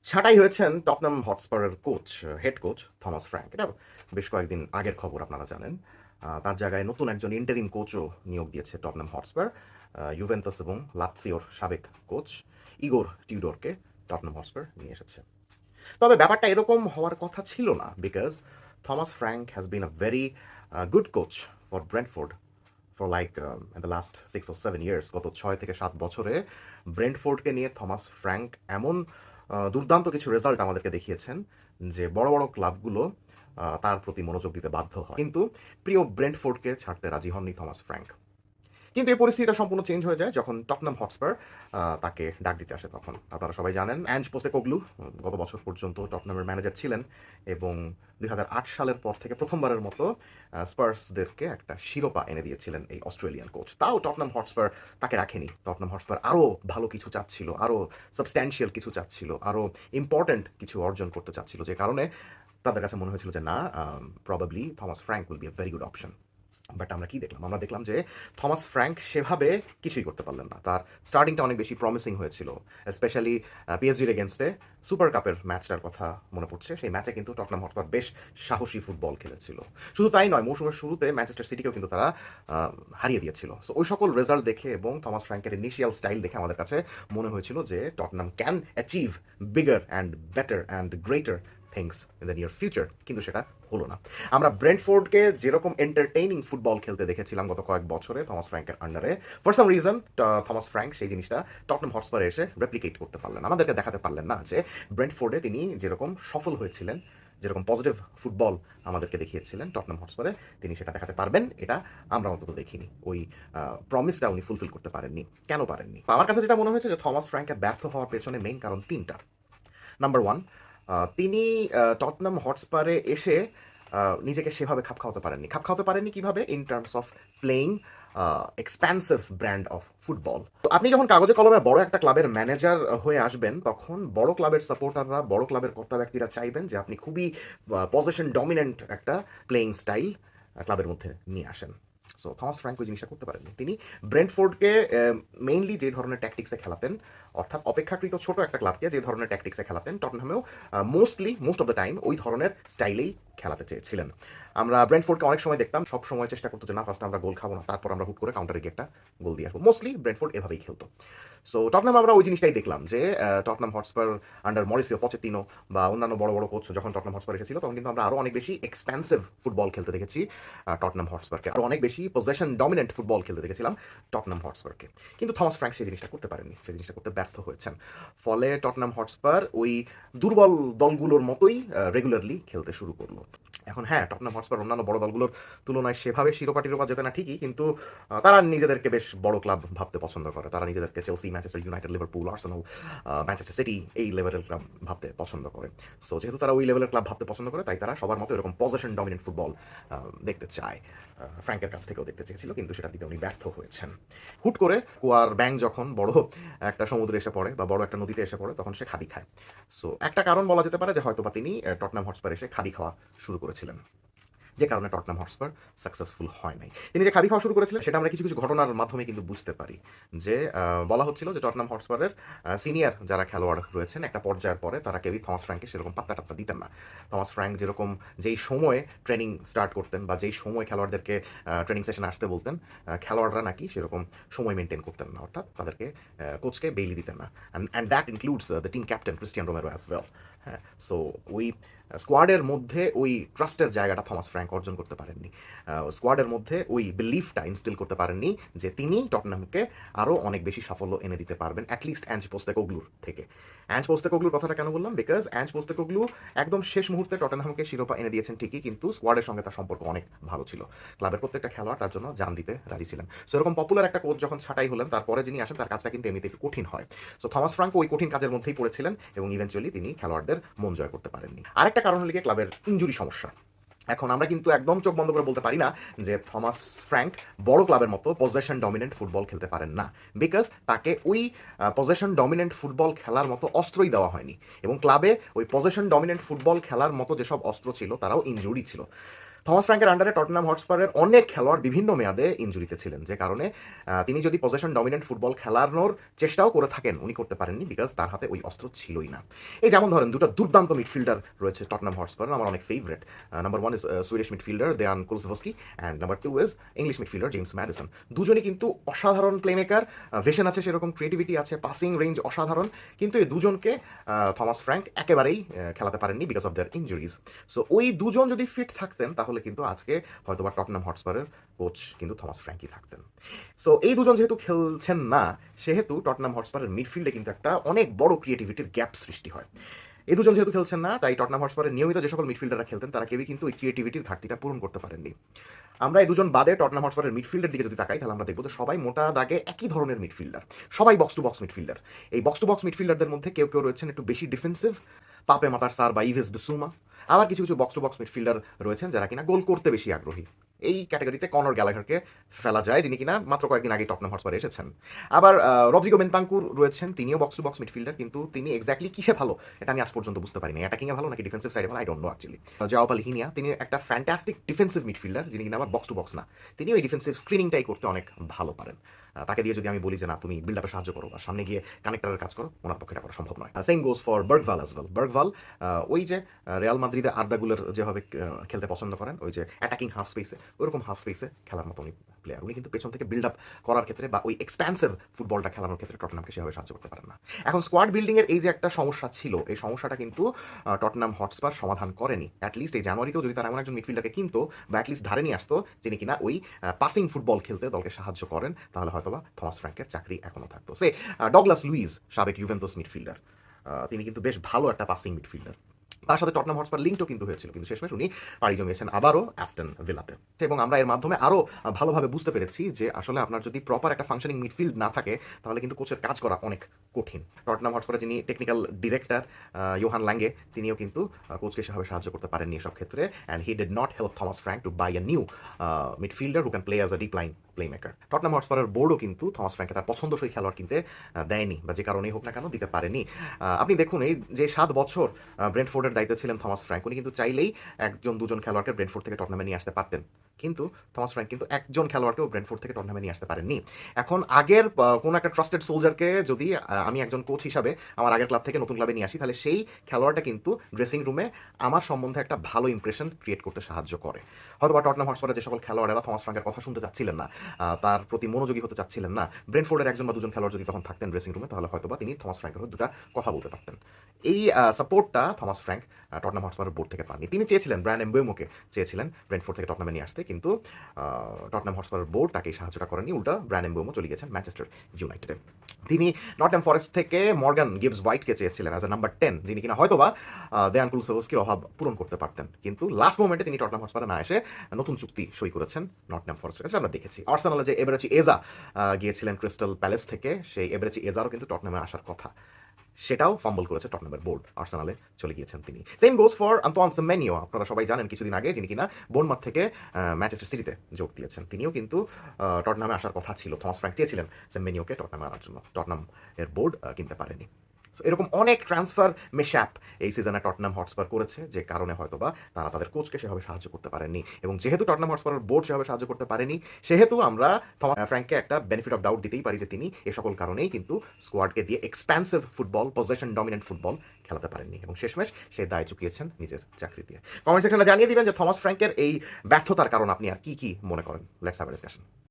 ছাঁটাই হয়েছেন টটনাম হটস্পারের coach, head coach Thomas Frank. এটা বেশ কয়েকদিন আগের খবর, আপনারা জানেন। তার জায়গায় নতুন একজন ইন্টারিম কোচও নিয়োগ দিয়েছে টটনাম হটস্পার। ইউভেন্টাস এবং লাৎসিওর সাবেক কোচ ইগোর টিউডরকে টটনাম হটস্পার নিয়ে এসেছে। তবে ব্যাপারটা এরকম হওয়ার কথা ছিল না, because Thomas Frank has been a very good coach for Brentford for like in the last 6 or 7 years। গত 6 থেকে 7 বছরে ব্রেন্টফোর্ডকে নিয়ে থমাস ফ্র্যাঙ্ক এমন দুর্দান্ত কিছু রেজাল্ট আমাদেরকে দেখিয়েছেন যে বড় বড় ক্লাবগুলো তার প্রতি মনোযোগ দিতে বাধ্য হয়। কিন্তু প্রিয় ব্রেন্টফোর্ডকে ছাড়তে রাজি হননি থমাস ফ্র্যাঙ্ক। কিন্তু এই পরিস্থিতিটা সম্পূর্ণ চেঞ্জ হয়ে যায় যখন টটনাম হটস্পার তাকে ডাক দিতে আসে। তখন আপনারা সবাই জানেন, অ্যাঞ্জ পোস্টেকোগ্লু গত বছর পর্যন্ত টটনামের ম্যানেজার ছিলেন এবং 2008 সালের পর থেকে প্রথমবারের মতো স্পার্সদেরকে একটা শিরোপা এনে দিয়েছিলেন এই অস্ট্রেলিয়ান কোচ। তাও টটনাম হটস্পার তাকে রাখেনি। টটনাম হটস্পার আরও ভালো কিছু চাচ্ছিল, আরও সাবস্ট্যান্সিয়াল কিছু চাচ্ছিল, আরও ইম্পর্ট্যান্ট কিছু অর্জন করতে চাচ্ছিল, যে কারণে তাদের কাছে মনে হয়েছিল যে না, probably Thomas Frank will be a very good option. But আমরা কি দেখলাম? আমরা দেখলাম যে থমাস ফ্র্যাঙ্ক সেভাবে কিছুই করতে পারলেন না। তার স্টার্টিংটা অনেক বেশি প্রমিসিং হয়েছিল, স্পেশালি পিএসজির এগেনস্টে সুপার কাপের ম্যাচটার কথা মনে পড়ছে। সেই ম্যাচে কিন্তু টটনাম হটস্পার বেশ সাহসী ফুটবল খেলেছিল। শুধু তাই নয়, মৌসুমের শুরুতে ম্যানচেস্টার সিটিকেও কিন্তু তারা হারিয়ে দিয়েছিল। সো ওই সকল রেজাল্ট দেখে এবং থমাস ফ্র্যাঙ্কের ইনিশিয়াল স্টাইল দেখে আমাদের কাছে মনে হয়েছিল যে টটনাম can achieve bigger and better and greater things in the near future. কিন্তু সেটা হলো না। আমরা ব্রেন্টফোর্ডকে যেরকম এন্টারটেইনিং ফুটবল খেলতে দেখেছিলাম গত কয়েক বছরে থমাস ফ্র্যাঙ্কের আন্ডারে, for some reason Thomas Frank সেই জিনিসটা টটনাম হটস্পারে এসে রেপ্লিকেট করতে পারলেন, আমাদেরকে দেখাতে পারলেন না যে ব্রেন্টফোর্ডে তিনি যেরকম সফল হয়েছিলেন, যেরকম পজিটিভ ফুটবল আমাদেরকে দেখিয়েছিলেন টটনাম হটস্পারে, তিনি সেটা দেখাতে পারবেন। এটা আমরা অন্তত দেখিনি। ওই প্রমিসটা উনি ফুলফিল করতে পারেননি। কেন পারেননি? আমার কাছে যেটা মনে হয়েছে যে থমাস ফ্র্যাঙ্কের ব্যর্থ হওয়ার পেছনে মেইন কারণ তিনটা। নাম্বার ওয়ান, তিনি টটনাম হটস্পারে এসে নিজেকে সেভাবে খাপ খাওয়াতে পারেননি। খাপ খাওয়াতে পারেননি কিভাবে? In terms of playing expansive brand of football. তো আপনি যখন কাগজে কলমে বড় একটা ক্লাবের ম্যানেজার হয়ে আসবেন, তখন বড় ক্লাবের সাপোর্টাররা, বড় ক্লাবের কর্তা ব্যক্তিরা চাইবেন যে আপনি খুবই পজিশন ডমিনেন্ট একটা প্লেয়িং স্টাইল ক্লাবের মধ্যে নিয়ে আসেন। সো থমাস ফ্র্যাঙ্ক ওই জিনিসটা করতে পারেননি। তিনি ব্রেন্টফোর্ডকে মেইনলি যে ধরনের ট্যাকটিক্সে খেলাতেন, অর্থাৎ অপেক্ষাকৃত ছোট একটা ক্লাবকে যে ধরনের ট্যাকটিক্সে খেলাতেন, টটনহামেও মোস্ট অফ দ্য টাইম ওই ধরনের স্টাইলেই খেলাতে চেয়েছিলেন। আমরা ব্রেন্টফোর্ডকে অনেক সময় দেখতাম, সব সময় চেষ্টা করতো যে না, ফার্স্ট আমরা গোল খাবো না, তারপর আমরা হুট করে কাউন্টারে গিয়ে একটা গোল দিয়ে আসবো। মোস্টলি ব্রেন্টফোর্ড এভাবেই খেলতো। সো টটনাম আমরা ওই জিনিসটাই দেখলাম যে টটনাম হটস্পার আন্ডার মরিসিও পচেতিনো বা অন্যান্য বড় বড় কোচ যখন টটনাম হটস্পার এসেছিল, তখন কিন্তু আমরা আরও অনেক বেশি এক্সপ্যান্সিভ ফুটবল খেলতে দেখেছি টটনাম হটস্পারকে, আরও অনেক বেশি পজেশন ডমিনেন্ট ফুটবল খেলতে দেখেছিলাম টটনাম হটস্পারকে। কিন্তু থমাস ফ্র্যাঙ্ক সেই জিনিসটা করতে পারেননি, সেই জিনিসটা করতে ব্যর্থ হয়েছেন। ফলে টটনাম হটস্পার ওই দুর্বল দলগুলোর মতোই রেগুলারলি খেলতে শুরু করলো। এখন হ্যাঁ, টটনাম হটস্পার অন্যান্য বড় দলগুলোর তুলনায় সেভাবে শিরোপা টিরোপা জেতে না ঠিকই, কিন্তু তারা নিজেদেরকে বেশ বড় ক্লাব ভাবতে পছন্দ করে। তারা নিজেদেরকে Chelsea, Manchester United, Liverpool, Arsenal, Manchester city এই লেভেলের ক্লাব ভাবতে পছন্দ করে। সো যেহেতু তারা ওই লেভেলের ক্লাব ভাবতে পছন্দ করে, তাই তারা সবার মতো এরকম পজিশন ডমিনেন্ট ফুটবল দেখতে চায়। ফ্র্যাঙ্কের কাছ থেকেও দেখতে চেয়েছিল, কিন্তু সেটা দিতে উনি ব্যর্থ হয়েছেন। হুট করে কুয়ার ব্যাং যখন বড় একটা সমুদ্রে এসে পড়ে বা বড় একটা নদীতে এসে পড়ে, তখন সে খাবি খায়। সো একটা কারণ বলা যেতে পারে যে হয়তোবা তিনি টটনাম হটস্পার এসে খাবি খাওয়া শুরু করেছিলেন, যে কারণে টটনাম হটস্পার সাকসেসফুল হয় নাই। তিনি যে খাবি খাওয়া শুরু করেছিলেন, সেটা আমরা কিছু কিছু ঘটনার মাধ্যমে কিন্তু বুঝতে পারি। যে বলা হচ্ছিল যে টটনাম হটস্পারের সিনিয়র যারা খেলোয়াড় রয়েছেন, একটা পর্যায়ের পরে তারা কেউই থমাস ফ্র্যাঙ্ককে সেরকম পাত্তা টাত্তা দিতেন না। থমাস ফ্র্যাঙ্ক যেরকম যেই সময়ে ট্রেনিং স্টার্ট করতেন বা যেই সময় খেলোয়াড়দেরকে ট্রেনিং সেশনে আসতে বলতেন, খেলোয়াড়রা নাকি সেরকম সময় মেনটেন করতেন না, অর্থাৎ তাদেরকে কোচকে বেইলি দিতেন না। And that includes the team captain Cristian Romero as well. হ্যাঁ, সো ওই স্কোয়াডের মধ্যে ওই ট্রাস্টের জায়গাটা থমাস ফ্র্যাঙ্ক অর্জন করতে পারেননি। স্কোয়াডের মধ্যে ওই বিলিফটা ইনস্টিল করতে পারেননি যে তিনি টটনহামকে আরও অনেক বেশি সাফল্য এনে দিতে পারবেন, অ্যাটলিস্ট অ্যাঞ্জ পোস্তেকোগ্লুর থেকে। অ্যাঞ্জ পোস্তেকোগ্লুর কথাটা কেন বললাম? বিকজ অ্যাঞ্জ পোস্তেকোগ্লু একদম শেষ মুহূর্তে টটনহামকে শিরোপা এনে দিয়েছেন ঠিকই, কিন্তু স্কোয়াডের সঙ্গে তার সম্পর্ক অনেক ভালো ছিল। ক্লাবের প্রত্যেকটা খেলোয়াড় তার জন্য জান দিতে রাজি ছিলেন। সো এরকম পপুলার একটা কোচ যখন ছাঁটাই হলেন, তারপরে যিনি আসেন তার কাজটা কিন্তু এমনিতে একটু কঠিন হয়। সো থমাস ফ্র্যাঙ্ক ওই কঠিন কাজের মধ্যেই পড়েছিলেন এবং ইভেনচুয়ালি তিনি খেলোয়াড়দের মন জয় করতে পারেননি। আরেকটা কারণ হলো গিয়ে ক্লাবের ইনজুরি সমস্যা। এখন আমরা কিন্তু একদম চোখ বন্ধ করে বলতে পারি না যে থমাস ফ্র্যাঙ্ক বড় ক্লাবের মতো পজেশন ডমিনেন্ট ফুটবল খেলতে পারেন না, বিকজ তাকে ওই পজেশন ডমিনেন্ট ফুটবল খেলার মতো অস্ত্রই দেওয়া হয়নি। এবং ক্লাবে ওই পজেশন ডমিনেন্ট ফুটবল খেলার মতো যেসব অস্ত্র ছিল, তারাও ইনজুরি ছিল। থমাস ফ্র্যাঙ্কের আন্ডারে টটনহাম হটস্পারের অনেক খেলোয়াড় বিভিন্ন মেয়াদে ইনজুরিতে ছিলেন, যে কারণে তিনি যদি পজিশন ডমিনেন্ট ফুটবল খেলানোর চেষ্টাও করে থাকেন, উনি করতে পারেননি বিকজ তার হাতে ওই অস্ত্র ছিলই না। এই যেমন ধরেন দুটো দুর্দান্ত মিডফিল্ডার রয়েছে টটনহাম হটস্পারের, আমার অনেক favourite. Number one is Swedish midfielder Dejan Kulusevski, and number two is English midfielder James Maddison. দুজনই কিন্তু অসাধারণ প্লেমেকার, ভেশন আছে সেরকম, ক্রিয়েটিভিটি আছে, পাসিং রেঞ্জ অসাধারণ, কিন্তু এই দুজনকে থমাস ফ্র্যাঙ্ক একেবারেই খেলাতে পারেননি because of their injuries. So ওই দুজন যদি ফিট থাকতেন তাহলে কিন্তু আজকে হয়তোবা টটনহাম হটস্পারের কোচ কিন্তু থমাস ফ্র্যাঙ্কই থাকতেন। সো এই দুজন যেহেতু খেলছেন না, সেহেতু টটনহাম হটস্পারের মিডফিল্ডে কিন্তু একটা অনেক বড় ক্রিয়েটিভিটির গ্যাপ সৃষ্টি হয়। এই দুজন যেহেতু খেলছেন না, তাই টটনহাম হটস্পারের নিয়মিত যে সকল মিডফিল্ডাররা খেলতেন তারা কেউই কিন্তু ওই ক্রিয়েটিভিটির ঘাটতিটা পূরণ করতে পারেননি। আমরা এই দুজন বাদে টটনহাম হটস্পারের মিডফিল্ডের দিকে যদি তাকাই, তাহলে আমরা দেখবো যে সবাই মোটা দাগে একই ধরনের মিডফিল্ডার, সবাই বক্স টু বক্স মিডফিল্ডার। এই বক্স টু বক্স মিডফিল্ডারদের মধ্যে কেউ কেউ রয়েছেন একটু বেশি ডিফেন্সিভ, পাপে মাতার সার বা ইভেস বিসুমা। আবার কিছু কিছু বক্স টু বক্স মিডফিল্ডার রয়েছেন যারা কিনা গোল করতে বেশি আগ্রহী। এই ক্যাটাগরিতে কনর গ্যালাঘারকে ফেলা যায়, যিনি কিনা মাত্র কয়েকদিন আগে টটনহাম হটস্পারে এসেছেন। আবার রদ্রিগো বেনতাঙ্কুর রয়েছেন, তিনিও বক্স টু বক্স মিডফিল্ডার, কিন্তু তিনি এক্স্যাক্টলি কিসে ভালো এটা আমি আজ পর্যন্ত বুঝতে পারিনি। অ্যাটাকিংয়ে ভালো নাকি ডিফেন্সিভ সাইডে ভালো, আই ডোন্ট নো অ্যাকচুয়ালি। জাও পালহিনিয়া, তিনি একটা ফ্যান্টাস্টিক ডিফেন্সিভ মিডফিল্ডার, যিনি কিনা আবার বক্স টু বক্স না, তিনিও এই ডিফেন্সিভ স্ক্রিনিংটাই করতে অনেক ভালো পারেন। তাকে দিয়ে যদি আমি বলি যে না তুমি বিল্ড আপে সাহায্য করো বা সামনে গিয়ে কানেক্টারের কাজ করো, ওনার পক্ষে এটা করা সম্ভব নয়। Same goes for Bergvall as well. Bergvall ওই যে রিয়াল মাদ্রিদে আর্দাগুলের যেভাবে খেলতে পছন্দ করেন, ওই যে অ্যাটাকিং হাফ স্পেসে, ওইরকম হাফ স্পেসে খেলার মতো উনি প্লেয়ার। উনি কিন্তু পেছন থেকে বিল্ড আপ করার ক্ষেত্রে বা ওই এক্সপ্যান্সিভ ফুটবলটা খেলানোর ক্ষেত্রে টটনহামকে সেভাবে সাহায্য করতে পারেন না। এখন স্কোয়াড বিল্ডিং এর এই যে একটা সমস্যা ছিল, এই সমস্যাটা কিন্তু টটনহাম হটস্পার সমাধান করেনি। অ্যাটলিস্ট এই জানুয়ারিতেও যদি তারা এমন একজন মিডফিল্ডারকে কিনতো বা অ্যাটলিস্ট ধারে নিয়ে আসতো যিনি কিনা ওই পাসিং ফুটবল খেলতে দলকে সাহায্য করেন, তাহলে হয়তোবা থমাস ফ্র্যাঙ্কের চাকরি এখনো থাকতো। সে ডগলাস লুইস, সাবেক ইউভেন্টাস মিডফিল্ডার, তিনি কিন্তু বেশ ভালো একটা পাসিং মিডফিল্ডার। তার সাথে টটনহাম হটস্পার লিঙ্কও কিন্তু হয়েছিল, কিন্তু শেষমেশ উনি পাড়ি জমিয়েছেন আবারও অ্যাস্টন ভিলাতে। এবং আমরা এর মাধ্যমে আরও ভালোভাবে বুঝতে পেরেছি যে আসলে আপনার যদি প্রপার একটা ফাংশনিং মিডফিল্ড না থাকে, তাহলে কিন্তু কোচের কাজ করা অনেক কঠিন। টটনহাম হটস্পারের যিনি টেকনিক্যাল ডিরেক্টর ইয়োহান ল্যাঙ্গে, তিনিও কিন্তু কোচকে সেভাবে সাহায্য করতে পারেননি এসব ক্ষেত্রে, and he did not help Thomas Frank to buy a new midfielder who can play as a deep line playmaker. Tottenham হটস্পারের বোর্ডও কিন্তু থমাস ফ্র্যাঙ্কে তার পছন্দসই খেলোয়াড় কিনতে দেয়নি, বা যে কারণেই হোক না কেন দিতে পারেনি। আপনি দেখুন, এই যে 7 বছর ব্রেন্টফোর্ডের দায়িত্বে ছিলেন থমাস ফ্র্যাঙ্ক, উনি কিন্তু চাইলেই একজন দুজন খেলোয়াড়কে ব্রেন্টফোর্ড থেকে টটনহামে নিয়ে আসতে পারতেন, কিন্তু থমাস ফ্র্যাঙ্ক কিন্তু একজন খেলোয়াড়কেও ব্রেন্টফোর্ড থেকে টটনহামে নিয়ে আসতে পারেননি। এখন আগের কোনো একটা ট্রাস্টেড সোলজারকে যদি আমি একজন কোচ হিসাবে আমার আগের ক্লাব থেকে নতুন ক্লাবে নিয়ে আসি, তাহলে সেই খেলোয়াড়টা কিন্তু ড্রেসিং রুমে আমার সম্বন্ধে একটা ভালো ইমপ্রেশন ক্রিয়েট করতে সাহায্য করে। হয়তো বা টটনহাম হটস্পারের যে সকল খেলোয়াড়েরা থমাস ফ্র্যাঙ্কের কথা শুনতে চাচ্ছিলেন না, তার প্রতি মনোযোগী হতে চাচ্ছিলেন না, ব্রেন্টফোর্ডের একজন বা দুজন খেলোয়াড় যদি তখন থাকতেন ড্রেসিং রুমে, তাহলে হয়তো বা তিনি থমাস ফ্র্যাঙ্কের হয়ে দুটা কথা বলতে পারতেন। এই সাপোর্টটা থমাস ফ্র্যাঙ্ক টটনহাম হটস্পারের বোর্ড থেকে পাননি। তিনি চেয়েছিলেন ব্রায়ান এমবেউমোকে চেয়েছিলেন ব্রেন্টফোর্ড থেকে টটনহামে নিয়ে আসতে, কিন্তু টটনহাম হটস্পারের বোর্ড তাকে সাহায্যটা করেনি, উল্টা ব্রায়ান এমবেউমো চলে গেছেন ম্যানচেস্টার ইউনাইটেডে। তিনি নটিংহ্যাম ফরেস্ট থেকে মর্গান গিবস হোয়াইটকে চেয়েছিলেন অ্যাজ এ নাম্বার 10, যিনি কিনা হয়তোবা দেয়ান কুলসেভস্কির অভাব পূরণ করতে পারতেন, কিন্তু লাস্ট মোমেন্টে তিনি টটনহাম হটস্পারে না এসে নতুন চুক্তি সই করেছেন নটিংহ্যাম ফরেস্টের কাছে। আমরা দেখেছি আর্সেনালে যে এবেরেচি এজা গিয়েছিলেন ক্রিস্টাল প্যালেস থেকে, সেই এবেরেচি এজারও কিন্তু টটনহামে আসার কথা, সেটাও ফাম্বল করেছে টটনহামের বোর্ড, আর্সেনালে চলে গিয়েছেন তিনি। সেম গোজ ফর আন্তোয়ান সেমেনিও, আপনারা সবাই জানেন কিছুদিন আগে যিনি কিনা বোর্নমাথ থেকে ম্যানচেস্টার সিটিতে যোগ দিয়েছেন, তিনিও কিন্তু টটনহামে আসার কথা ছিল। থমাস ফ্র্যাঙ্ক চেয়েছিলেন সেমেনিওকে টটনহামে আনার জন্য, টটনহাম এর বোর্ড কিনতে পারেনি। এরকম অনেক ট্রান্সফার মেশআপ এই সিজনে টটনহাম হটস্পার করেছে, যে কারণে হয়তোবা তারা তাদের কোচকে সেভাবে সাহায্য করতে পারেনি। এবং যেহেতু টটনহাম হটস্পারের বোর্ড সেভাবে সাহায্য করতে পারেনি, সেহেতু আমরা ফ্র্যাঙ্ককে একটা বেনিফিট অফ ডাউট দিতেই পারি যে তিনি এ সকল কারণেই কিন্তু স্কোয়াডকে দিয়ে এক্সপ্যান্সিভ ফুটবল, পজিশন ডমিনেন্ট ফুটবল খেলাতে পারেননি, এবং শেষমেশ সে দায় চুকিয়েছেন নিজের চাকরি দিয়ে। কমেন্ট সেকশনে জানিয়ে দিবেন যে থমাস ফ্র্যাঙ্কের এই ব্যর্থতার কারণ আপনি আর কি কি মনে করেন। Let's have a discussion.